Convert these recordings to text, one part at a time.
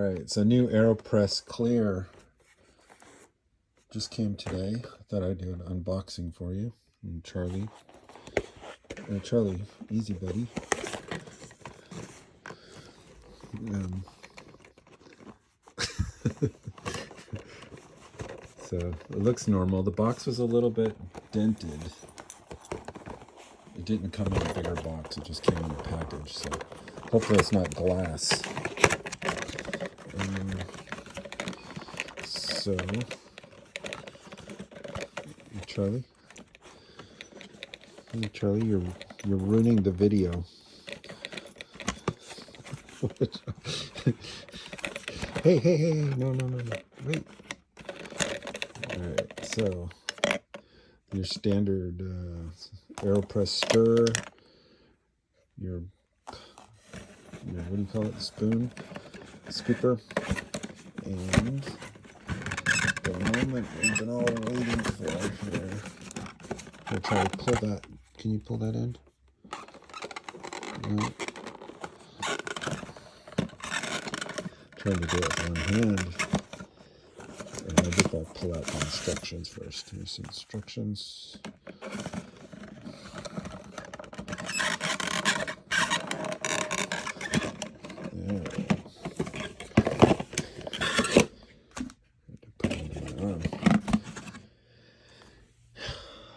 All right, it's a new Aeropress Clear. Just came today. I thought I'd do an unboxing for you. And Charlie. Charlie, easy buddy. So it looks normal. The box was a little bit dented. It didn't come in a bigger box. It just came in a package. So hopefully it's not glass. So, Charlie. Hey Charlie, you're ruining the video. Hey, no, wait. Alright, so your standard Aeropress stir, your what do you call it, spoon, scooper, and the moment we've been all waiting for here. I'll try to pull that. Can you pull that end? No. Trying to do it with one hand. And I think I'll pull out the instructions first. Here's some instructions.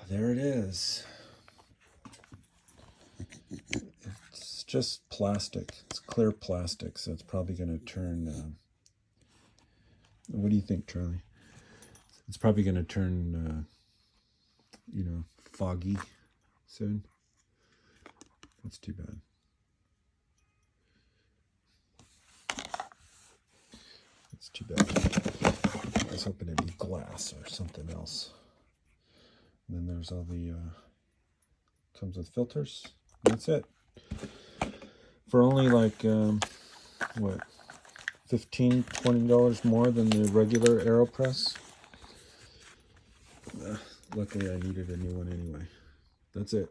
There it is. It's just plastic. It's clear plastic, so it's probably going to turn... what do you think, Charlie? It's probably going to turn, foggy soon. That's too bad. That's too bad. I was hoping it'd be glass or something else. And then there's all the, comes with filters. That's it. For only like, what, $15, $20 more than the regular Aeropress. Luckily I needed a new one anyway. That's it.